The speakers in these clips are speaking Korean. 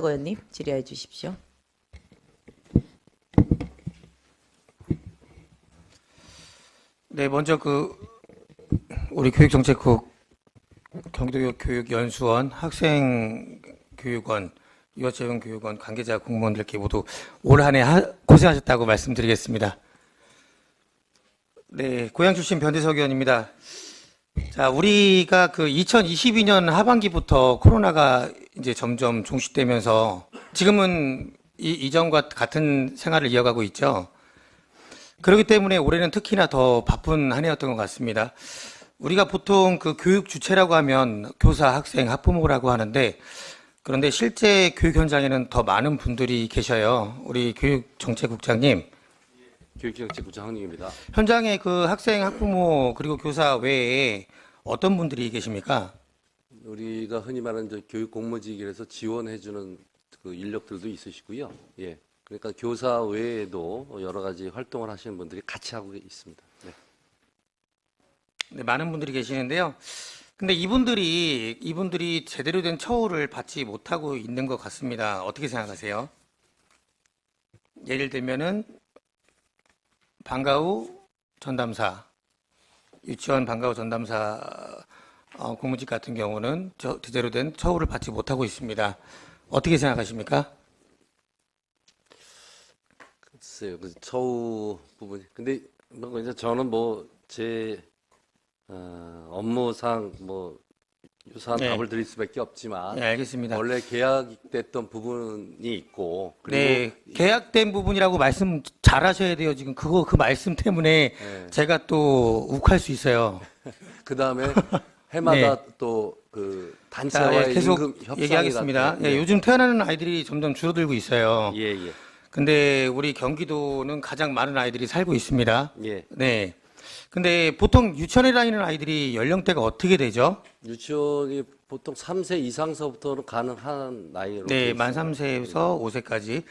의원님 질의해 주십시오. 네, 먼저 우리 교육정책국 경기도교육연수원 학생교육원 유아체험교육원 관계자 공무원들께 모두 올 한 해 고생하셨다고 말씀드리겠습니다. 네, 고향 출신 변대석 의원입니다. 자, 우리가 2022년 하반기부터 코로나가 이제 점점 종식되면서 지금은 이전과 같은 생활을 이어가고 있죠. 그렇기 때문에 올해는 특히나 더 바쁜 한 해였던 것 같습니다. 우리가 보통 교육 주체라고 하면 교사, 학생, 학부모라고 하는데 그런데 실제 교육 현장에는 더 많은 분들이 계셔요. 우리 교육정책국장님. 교육정책국장 황익입니다. 현장에 학생, 학부모 그리고 교사 외에 어떤 분들이 계십니까? 우리가 흔히 말하는 교육 공무직에서 지원해주는 인력들도 있으시고요. 예. 그러니까 교사 외에도 여러 가지 활동을 하시는 분들이 같이 하고 있습니다. 네. 네, 많은 분들이 계시는데요. 근데 이분들이 제대로 된 처우를 받지 못하고 있는 것 같습니다. 어떻게 생각하세요? 예를 들면은 방과후 전담사, 유치원 방과후 전담사 공무직 같은 경우는 제대로 된 처우를 받지 못하고 있습니다. 어떻게 생각하십니까? 글쎄요, 처우 부분이. 근데 이제 저는 제 업무상 유사한 네. 답을 드릴 수밖에 없지만 네, 알겠습니다. 원래 계약됐던 부분이 있고 네, 그리고 계약된 부분이라고 말씀 잘 하셔야 돼요. 지금 그 말씀 때문에 네. 제가 또 욱할 수 있어요. 그 다음에 해마다 또 자, 단체와의 계속 임금 협상이라든지. 얘기하겠습니다. 네. 요즘 태어나는 아이들이 점점 줄어들고 있어요. 예, 예. 근데 우리 경기도는 가장 많은 아이들이 살고 있습니다. 예. 네. 근데 보통 유치원에 다니는 아이들이 연령대가 어떻게 되죠? 유치원이 보통 3세 이상서부터는 가능한 나이로. 네, 돼 만 있습니다. 3세에서 5세까지.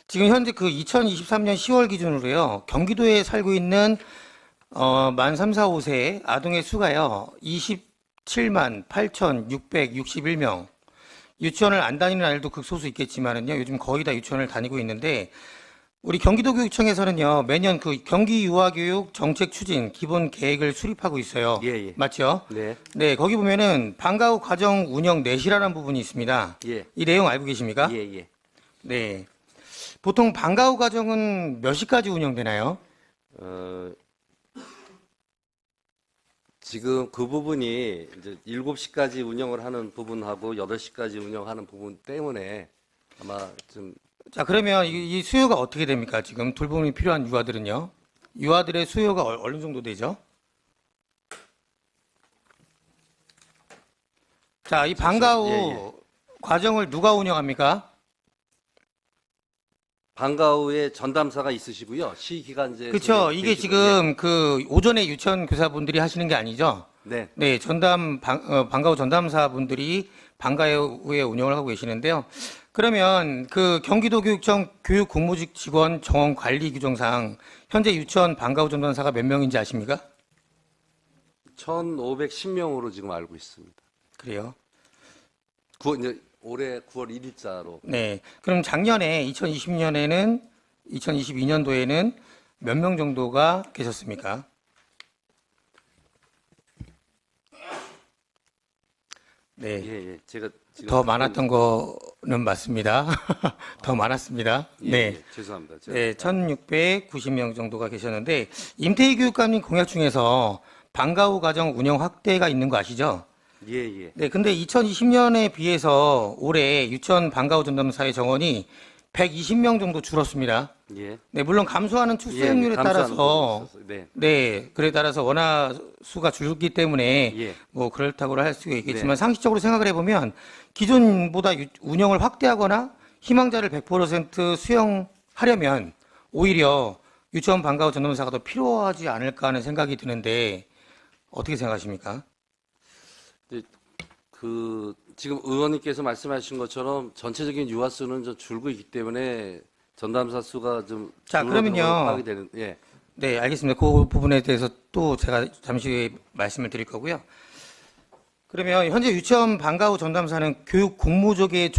지금 현재 2023년 10월 기준으로요, 경기도에 살고 있는, 만 3, 4, 5세 아동의 수가요, 27만 8,661명. 유치원을 안 다니는 아이들도 극소수 있겠지만은요, 요즘 거의 다 유치원을 다니고 있는데, 우리 경기도교육청에서는요, 매년 경기 유아교육 정책 추진 기본 계획을 수립하고 있어요. 예, 예. 맞죠? 네. 네, 거기 보면은 방과후 과정 운영 내실이라는 부분이 있습니다. 예. 이 내용 알고 계십니까? 예, 예. 네. 보통 방과후 과정은 몇 시까지 운영되나요? 지금 그 부분이 이제 7시까지 운영을 하는 부분하고 8시까지 운영하는 부분 때문에 아마 좀 자, 그러면 이 수요가 어떻게 됩니까? 지금 돌봄이 필요한 유아들은요? 유아들의 수요가 어느 정도 되죠? 자, 이 방과후 예, 과정을 누가 운영합니까? 방과후에 전담사가 있으시고요. 시기간제. 그렇죠. 이게 지금 오전에 유치원 교사분들이 하시는 게 아니죠? 네. 네, 방과후 전담사분들이 방과후에 운영을 하고 계시는데요. 그러면 경기도교육청 교육공무직 직원 정원 관리 규정상 현재 유치원 방과후 전담사가 몇 명인지 아십니까? 1,510명으로 지금 알고 있습니다. 그래요. 이제 올해 9월 1일자로. 네. 그럼 작년에 2022년도에는 몇 명 정도가 계셨습니까? 네. 예, 예. 제가 지금 더 많았던 거는 맞습니다. 더 많았습니다. 예, 네. 예. 죄송합니다. 네, 1,690명 정도가 계셨는데 임태희 교육감님 공약 중에서 방과후 과정 운영 확대가 있는 거 아시죠? 예, 예. 네, 근데 2020년에 비해서 올해 유치원 방과후 전담사의 정원이 120명 정도 줄었습니다. 예. 네, 물론 감소하는 출생률에 감소하는 따라서 부분이 있어서. 네. 네, 그에 따라서 원화 수가 줄기 때문에 예. 그렇다고 할 수가 있겠지만 네. 상식적으로 생각을 해보면 기존보다 운영을 확대하거나 희망자를 100% 수용하려면 오히려 유치원 방과후 전담사가 더 필요하지 않을까 하는 생각이 드는데 어떻게 생각하십니까? 지금 의원님께서 말씀하신 것처럼 전체적인 유아 수는 좀 줄고 있기 때문에 전담사 수가 좀 자, 그러면요. 파악이 되는. 예. 네, 알겠습니다. 그 부분에 대해서 또 제가 잠시 후에 말씀을 드릴 거고요. 그러면 현재 유치원 방과 후 전담사는 교육 공무직에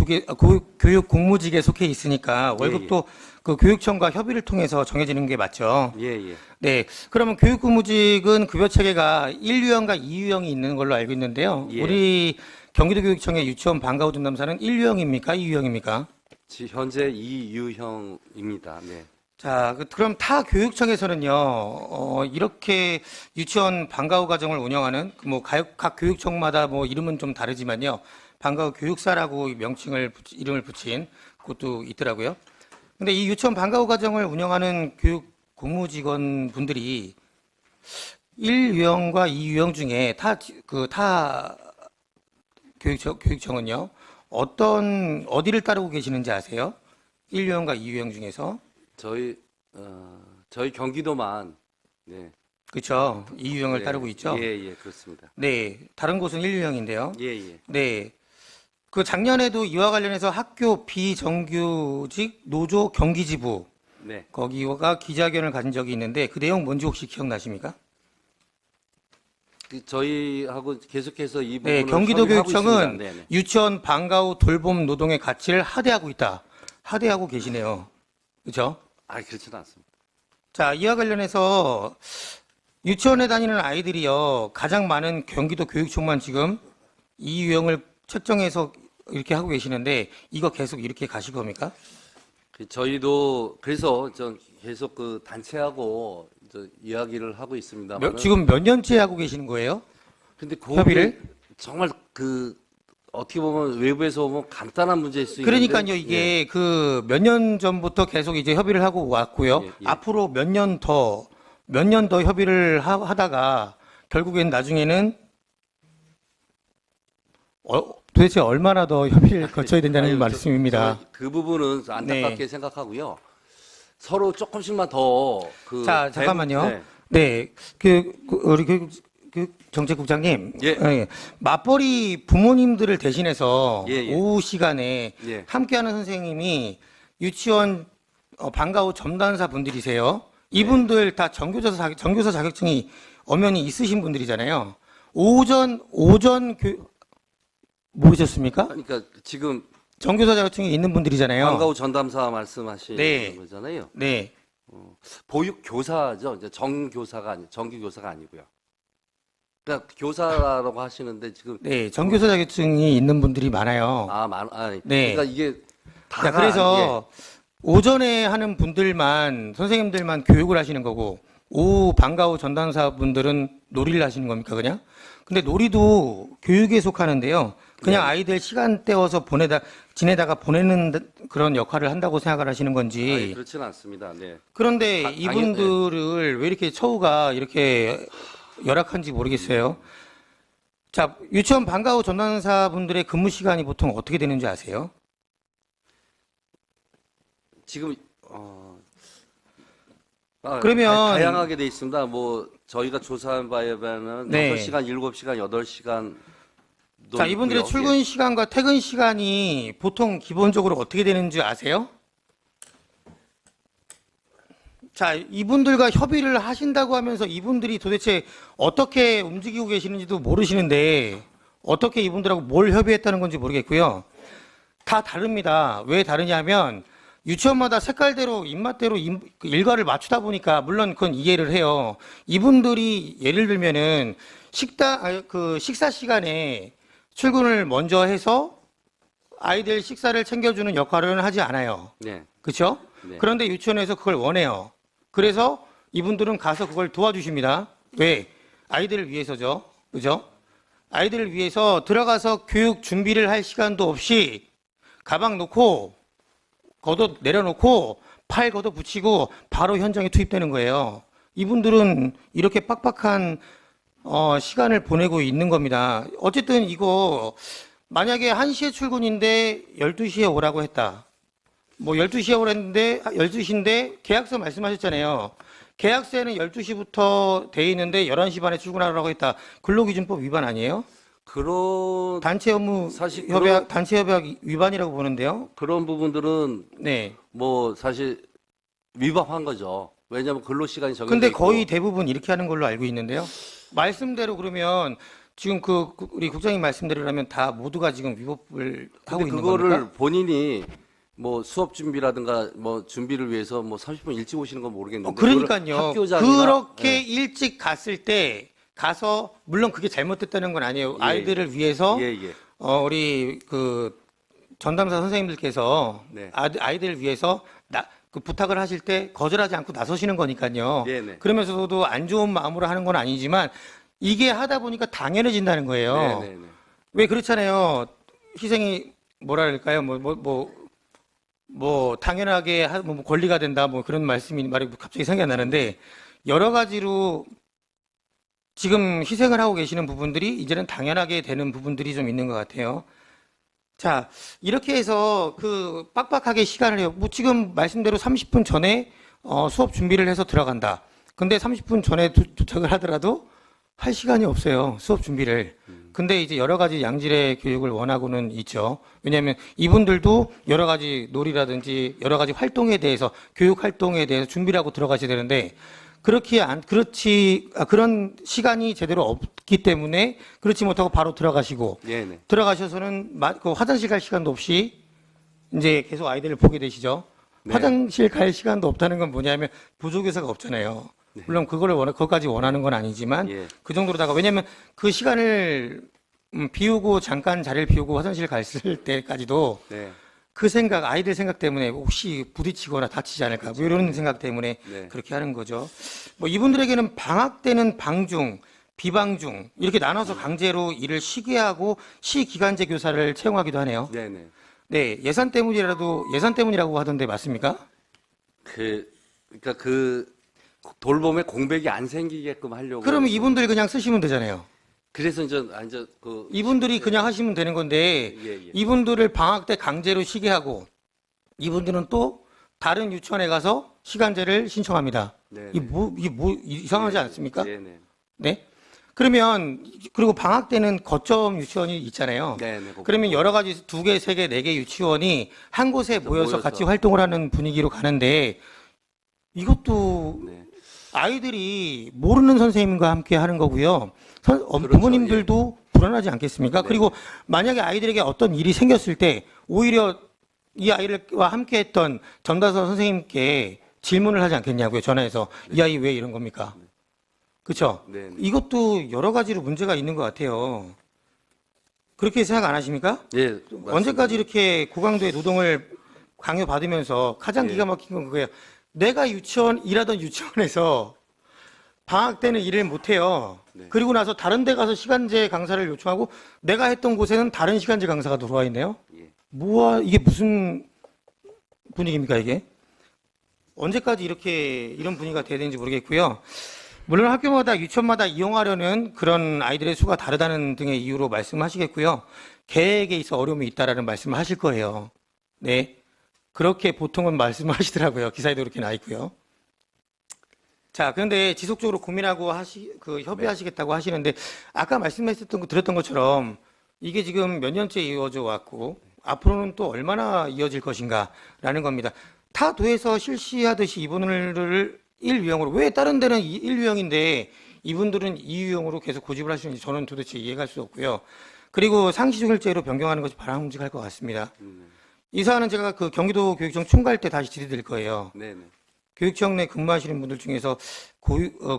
속해 있으니까 월급도 그 교육청과 협의를 통해서 정해지는 게 맞죠? 예, 예. 네. 그러면 교육 공무직은 급여 체계가 1유형과 2유형이 있는 걸로 알고 있는데요. 예. 우리 경기도교육청의 유치원 방과 후 전담사는 1유형입니까? 2유형입니까? 현재 이유형입니다. 네. 자, 그럼 타 교육청에서는요, 이렇게 유치원 방과 후 과정을 운영하는, 각 교육청마다 이름은 좀 다르지만요, 방과 후 교육사라고 이름을 붙인 곳도 있더라고요. 근데 이 유치원 방과 후 과정을 운영하는 교육 공무직원 분들이 1유형과 2유형 중에 타 교육청은요, 어디를 따르고 계시는지 아세요? 1유형과 2유형 중에서? 저희 경기도만, 네. 그렇죠. 2유형을 예, 따르고 있죠. 예, 예, 그렇습니다. 네, 다른 곳은 1유형인데요. 예, 예. 네, 그 작년에도 이와 관련해서 학교 비정규직 노조 경기지부 네. 거기가 기자회견을 가진 적이 있는데 그 내용 뭔지 혹시 기억나십니까? 저희하고 계속해서 이 네, 부분을 경기도교육청은 협의하고 있습니다. 네, 네. 유치원 방과 후 돌봄 노동의 가치를 하대하고 있다. 하대하고 계시네요. 그렇죠? 그렇지는 않습니다. 자, 이와 관련해서 유치원에 다니는 아이들이요, 가장 많은 경기도 교육청만 지금 이 유형을 책정해서 이렇게 하고 계시는데, 이거 계속 이렇게 가실 겁니까? 저희도 그래서 계속 그 단체하고 이야기를 하고 있습니다. 지금 몇 년째 하고 계시는 거예요? 근데 협의를? 정말 어떻게 보면 외부에서 보면 간단한 문제일 수 있는데. 그러니까요, 이게 그 몇 년 전부터 계속 이제 협의를 하고 왔고요. 예, 예. 앞으로 몇 년 더 협의를 하다가 결국엔 나중에는 도대체 얼마나 더 협의를 거쳐야 된다는 말씀입니다. 그 부분은 안타깝게 네. 생각하고요. 서로 조금씩만 더 자, 잠깐만요. 네. 네, 우리 정책국장님, 예. 맞벌이 부모님들을 대신해서 예, 예. 오후 시간에 예. 함께하는 선생님이 유치원 방과 후 전담사 분들이세요. 이분들 다 전교사 자격증이 엄연히 있으신 분들이잖아요. 오전 모르셨습니까? 그러니까 지금 전교사 자격증이 있는 분들이잖아요. 방과 후 전담사 말씀하시는 네. 거잖아요. 네. 보육 교사죠. 이제 정규 교사가 아니고요. 그러니까 교사라고 하시는데 지금 네, 전교사 자격증이 있는 분들이 많아요. 그러니까 네. 이게 자, 그래서 오전에 하는 분들만 선생님들만 교육을 하시는 거고 오후 방과 후 전담사 분들은 놀이를 하시는 겁니까 그냥? 근데 놀이도 교육에 속하는데요. 그냥 네. 아이들 시간 때워서 지내다가 보내는 그런 역할을 한다고 생각을 하시는 건지. 그렇지는 않습니다. 네. 그런데 이분들을 왜 이렇게 처우가 이렇게 열악한지 모르겠어요. 자, 유치원 방과 후 전담사 분들의 근무 시간이 보통 어떻게 되는지 아세요? 지금 그러면 다양하게 돼 있습니다. 저희가 조사한 바에 의하면 네. 6시간, 7시간, 8시간 자, 이분들의 출근 시간과 퇴근 시간이 보통 기본적으로 어떻게 되는지 아세요? 자, 이분들과 협의를 하신다고 하면서 이분들이 도대체 어떻게 움직이고 계시는지도 모르시는데 어떻게 이분들하고 뭘 협의했다는 건지 모르겠고요. 다 다릅니다. 왜 다르냐면 유치원마다 색깔대로 입맛대로 일과를 맞추다 보니까 물론 그건 이해를 해요. 이분들이 예를 들면은 식사 시간에 출근을 먼저 해서 아이들 식사를 챙겨주는 역할을 하지 않아요. 네. 그렇죠? 네. 그런데 유치원에서 그걸 원해요. 그래서 이분들은 가서 그걸 도와주십니다. 왜? 아이들을 위해서죠. 그죠? 아이들을 위해서 들어가서 교육 준비를 할 시간도 없이 가방 놓고 걷어 내려놓고 팔 걷어 붙이고 바로 현장에 투입되는 거예요. 이분들은 이렇게 빡빡한 시간을 보내고 있는 겁니다. 어쨌든 이거 만약에 1시에 출근인데 12시에 오라고 했다. 12시에 오랬는데 12시인데 계약서 말씀하셨잖아요. 계약서에는 12시부터 돼 있는데 11시 반에 출근하라고 했다. 근로기준법 위반 아니에요? 그런 단체 업무 사실 단체 협약 위반이라고 보는데요. 그런 부분들은 네. 사실 위반한 거죠. 왜냐하면 근로 시간이 정해져 근데 있고. 거의 대부분 이렇게 하는 걸로 알고 있는데요. 말씀대로 그러면 지금 우리 국장님 말씀대로라면 다 모두가 지금 위법을 하고 근데 있는 그거를 겁니까? 본인이 뭐 수업 준비라든가 뭐 준비를 위해서 뭐 30분 일찍 오시는 건 모르겠는데 그러니까요. 학교장이나 그렇게 일찍 갔을 때 가서 물론 그게 잘못됐다는 건 아니에요. 예, 아이들을 위해서 예, 예. 우리 그 전담사 선생님들께서 네. 아이들을 위해서 그 부탁을 하실 때 거절하지 않고 나서시는 거니까요. 네, 네. 그러면서도 안 좋은 마음으로 하는 건 아니지만 이게 하다 보니까 당연해진다는 거예요. 네, 네, 네. 왜 그렇잖아요. 희생이 뭐랄까요? 당연하게 뭐 권리가 된다. 뭐 그런 말이 갑자기 생각이 안 나는데 여러 가지로 지금 희생을 하고 계시는 부분들이 이제는 당연하게 되는 부분들이 좀 있는 것 같아요. 자, 이렇게 해서 그 빡빡하게 시간을 해요. 뭐 지금 말씀대로 30분 전에 수업 준비를 해서 들어간다. 근데 30분 전에 도착을 하더라도 할 시간이 없어요. 수업 준비를. 근데 이제 여러 가지 양질의 교육을 원하고는 있죠. 왜냐하면 이분들도 여러 가지 놀이라든지 여러 가지 활동에 대해서 교육 활동에 대해서 준비를 하고 들어가셔야 되는데 그런 시간이 제대로 없기 때문에 그렇지 못하고 바로 들어가시고 네, 네. 들어가셔서는 그 화장실 갈 시간도 없이 이제 계속 아이들을 보게 되시죠. 네. 화장실 갈 시간도 없다는 건 뭐냐면 보조교사가 없잖아요. 물론 그것까지 원하는 건 아니지만 예. 그 정도로다가 왜냐하면 그 시간을 비우고 잠깐 자리를 비우고 화장실 갔을 때까지도 네. 그 생각, 아이들 생각 때문에 혹시 부딪히거나 다치지 않을까, 뭐 이런 생각 때문에 네. 그렇게 하는 거죠. 뭐 이분들에게는 방학 때는 방중, 비방중, 이렇게 나눠서 강제로 일을 쉬게 하고 시기간제 교사를 채용하기도 하네요. 네, 네. 네, 예산 때문이라고 하던데 맞습니까? 그러니까 그 돌봄에 공백이 안 생기게끔 하려고. 그러면 이분들 그냥 쓰시면 되잖아요. 그래서 이제 그 이분들이 그냥 하시면 되는 건데 예, 예. 이분들을 방학 때 강제로 쉬게 하고 이분들은 또 다른 유치원에 가서 시간제를 신청합니다. 네, 이게 이상하지 않습니까? 네, 네. 네? 그러면 그리고 방학 때는 거점 유치원이 있잖아요. 네, 네. 그러면 여러 가지 2개, 3개, 4개 유치원이 한 곳에 모여서 같이 활동을 하는 분위기로 가는데 이것도 네. 아이들이 모르는 선생님과 함께 하는 거고요. 그렇죠. 부모님들도 불안하지 않겠습니까? 네. 그리고 만약에 아이들에게 어떤 일이 생겼을 때 오히려 이 아이와 함께 했던 전다서 선생님께 질문을 하지 않겠냐고요. 전화해서 이 아이 왜 이런 겁니까? 그렇죠? 네, 네. 이것도 여러 가지로 문제가 있는 것 같아요. 그렇게 생각 안 하십니까? 예, 맞습니다. 언제까지 이렇게 고강도의 노동을 강요받으면서 가장 예. 기가 막힌 건 그거예요. 내가 일하던 유치원에서 방학 때는 일을 못 해요. 네. 그리고 나서 다른 데 가서 시간제 강사를 요청하고 내가 했던 곳에는 다른 시간제 강사가 들어와 있네요. 예. 이게 무슨 분위기입니까, 이게? 언제까지 이런 분위기가 돼야 되는지 모르겠고요. 물론 학교마다 유치원마다 이용하려는 그런 아이들의 수가 다르다는 등의 이유로 말씀하시겠고요. 계획에 있어 어려움이 있다라는 말씀을 하실 거예요. 네. 그렇게 보통은 말씀을 하시더라고요. 기사에도 그렇게 나 있고요. 자, 그런데 지속적으로 고민하고 협의하시겠다고 하시는데 아까 들었던 것처럼 이게 지금 몇 년째 이어져 왔고 앞으로는 또 얼마나 이어질 것인가라는 겁니다. 타 도에서 실시하듯이 이분들을 1유형으로 왜 다른 데는 1유형인데 이분들은 2유형으로 계속 고집을 하시는지 저는 도대체 이해할 수 없고요. 그리고 상시종일제로 변경하는 것이 바람직할 것 같습니다. 이 사안은 제가 그 경기도 교육청 총괄 때 다시 질의드릴 거예요. 네, 네. 교육청 내 근무하시는 분들 중에서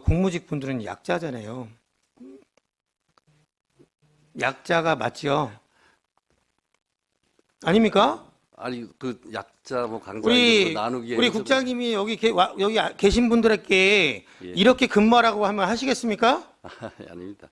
공무직 분들은 약자잖아요. 약자가 맞죠? 아닙니까? 아니 그 약자 뭐 강자 우리 이런 거 나누기에 우리 국장님이 여기 계신 분들에게 예. 이렇게 근무하라고 하면 하시겠습니까? 아닙니다.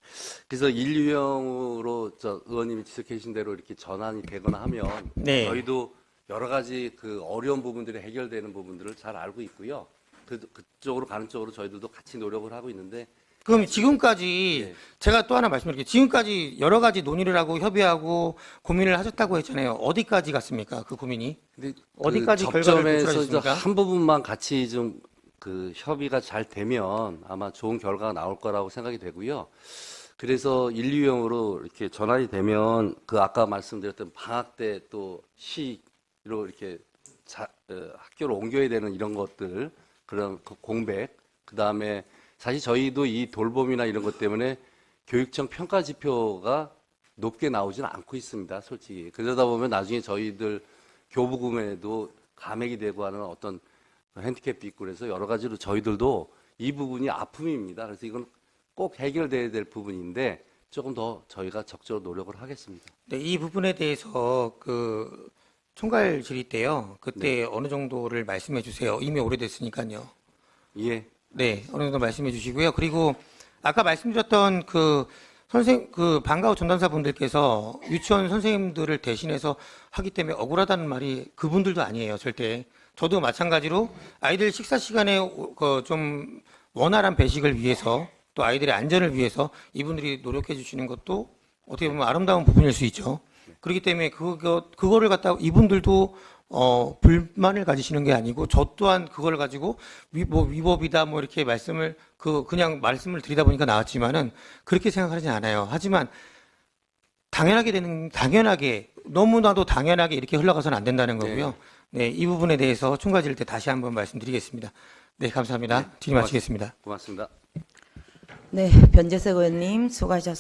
그래서 인류형으로 의원님이 지적해 주신 대로 이렇게 전환이 되거나 하면 네. 저희도 여러 가지 그 어려운 부분들이 해결되는 부분들을 잘 알고 있고요. 그쪽으로 가는 쪽으로 저희들도 같이 노력을 하고 있는데 그럼 지금까지 예. 제가 또 하나 말씀드릴게요. 지금까지 여러 가지 논의를 하고 협의하고 고민을 하셨다고 했잖아요. 어디까지 갔습니까? 그 고민이? 근데 어디까지 그 결과를 접점에서 도출하셨습니까? 한 부분만 같이 좀 그 협의가 잘 되면 아마 좋은 결과가 나올 거라고 생각이 되고요. 그래서 인류형으로 이렇게 전환이 되면 그 아까 말씀드렸던 방학 때 또 시로 이렇게 학교를 옮겨야 되는 이런 것들 그런 그 공백 그 다음에 사실 저희도 이 돌봄이나 이런 것 때문에 교육청 평가 지표가 높게 나오지는 않고 있습니다. 솔직히. 그러다 보면 나중에 저희들 교부금에도 감액이 되고 하는 어떤 핸디캡도 있고 그래서 여러 가지로 저희들도 이 부분이 아픔입니다. 그래서 이건 꼭 해결돼야 될 부분인데 조금 더 저희가 적극적으로 노력을 하겠습니다. 네, 이 부분에 대해서 그 총괄 질의 때요. 그때 어느 정도를 말씀해 주세요. 이미 오래됐으니까요. 예. 네, 어느 정도 말씀해 주시고요. 그리고 아까 말씀드렸던 그 방과후 전담사 분들께서 유치원 선생님들을 대신해서 하기 때문에 억울하다는 말이 그분들도 아니에요, 절대. 저도 마찬가지로 아이들 식사 시간에 좀 원활한 배식을 위해서 또 아이들의 안전을 위해서 이분들이 노력해 주시는 것도 어떻게 보면 아름다운 부분일 수 있죠. 그렇기 때문에 그거를 갖다가 이분들도 불만을 가지시는 게 아니고 저 또한 그걸 가지고 위법이다 뭐 이렇게 그냥 말씀을 드리다 보니까 나왔지만은 그렇게 생각하지 않아요. 하지만 당연하게 너무나도 당연하게 이렇게 흘러가서는 안 된다는 거고요. 네, 이 부분에 대해서 총괄질 때 다시 한번 말씀드리겠습니다. 네, 감사합니다. 질의 마치겠습니다. 고맙습니다. 네, 변재석 의원님 수고하셨습니다.